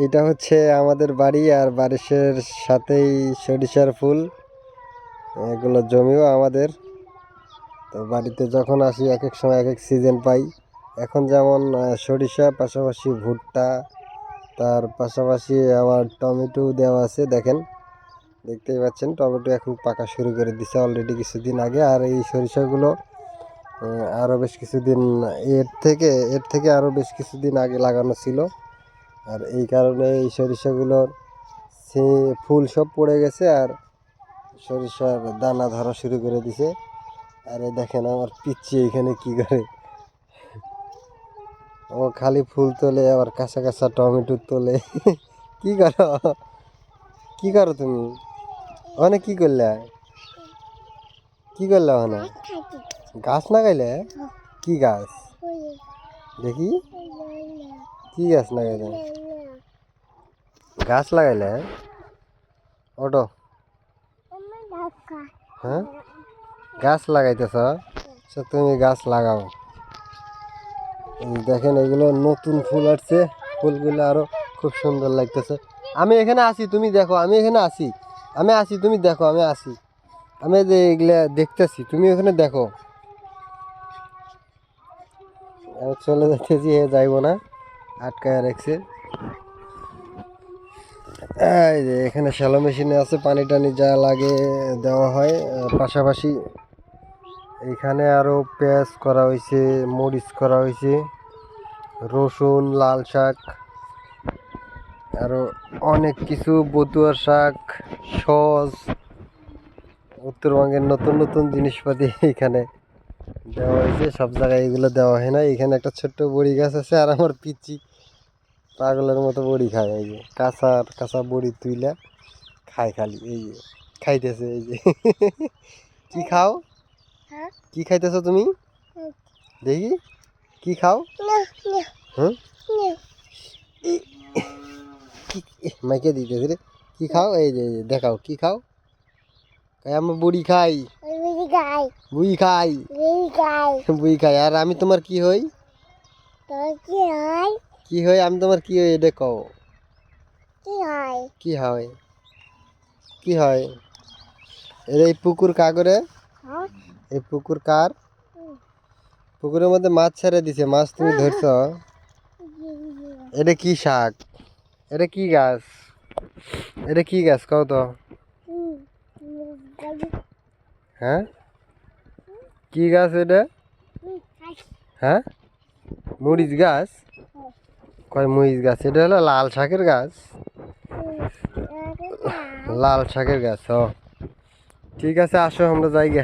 এটা হচ্ছে আমাদের বাড়ি, আর বারিশের সাথেই সরিষার ফুল। এগুলো জমিও আমাদের। তো বাড়িতে যখন আসি এক এক সময় এক এক সিজন পাই। এখন যেমন সরিষা, পাশাপাশি ভুট্টা, তার পাশাপাশি আবার টমেটো দেওয়া আছে। দেখেন, দেখতেই পাচ্ছেন টমেটো এখন পাকা শুরু করে দিছে অলরেডি কিছুদিন আগে। আর এই সরিষাগুলো আরও বেশ কিছুদিন এর থেকে আরও বেশ কিছুদিন আগে লাগানো ছিল। আর এই কারণে এই সরিষাগুলোর ফুল সব পড়ে গেছে, আর সরিষার দানা ধরা শুরু করে দিছে। আর এই দেখেন আমার পিচ্চি এখানে কি করে, ও খালি ফুল তোলে আবার কাঁচা কাঁচা টমেটো তোলে। কি করো, কি করো তুমি ওখানে? কি করলে, কি করলে ওখানে? গাছ লাগাইলে? কি গাছ দেখি, কি গাছ লাগাইলে? গাছ লাগাইলে? ওটো, হ্যাঁ গাছ লাগাইতেছ? তুমি গাছ লাগাও। দেখেন এগুলো নতুন ফুল আসছে, ফুলগুলো আরো খুব সুন্দর লাগতেছে। আমি এখানে আসি, তুমি দেখো, আমি এখানে আসি, আমি আসি, তুমি দেখো, আমি আসি, আমি যে এগুলা দেখতেছি, তুমি ওখানে দেখো। আমি চলে যাইতেছি, যাইব না, আটকায় রাখছে। এই যে এখানে শ্যালো মেশিনে আছে, পানি টানি যা লাগে দেওয়া হয়। পাশাপাশি এখানে আরো পেঁয়াজ করা হয়েছে, মরিচ করা হয়েছে, রসুন, লাল শাক, আরো অনেক কিছু, বতুয়ার শাক, সজ, উত্তরবঙ্গের নতুন নতুন জিনিসপাতি এখানে দেওয়া হয়েছে। সব জায়গায় এগুলো দেওয়া হয় না। এখানে একটা ছোট্ট বড়ি গাছ আছে, আর আমার পিচ্চি পাগলের মতো বড়ি খায়। এই যে কাঁচা কাঁচা বড়ি তুইলা খায় খালি, এই যে খাইতেছে, এই যে। কি খাও, কি খাইতেছো তুমি? দেখি কি খাও? হ্যাঁ, মাইকে দিতেছে রে। কি খাও? এই যে দেখাও কি খাও। আমি বুড়ি খাই, বুই খাই, বুই খাই। আর আমি তোমার কি হই? কি হই আমি তোমার? কি হই এটা কও। কি হয়, কি হয়? এই পুকুর কাগরে, এই পুকুর কার? পুকুরের মধ্যে মাছ ছেড়ে দিছে, মাছ তুমি ধরছ? এটা কি শাক? এটা কি গাছ? এটা কি গাছ কও তো? হ্যাঁ, কি গাছ এটা? হ্যাঁ, মরিচ গাছ? কয় মরিচ গাছ? এটা হলো লাল শাকের গাছ, লাল শাকের গাছ। ও ঠিক আছে, আসো আমরা যাই গে।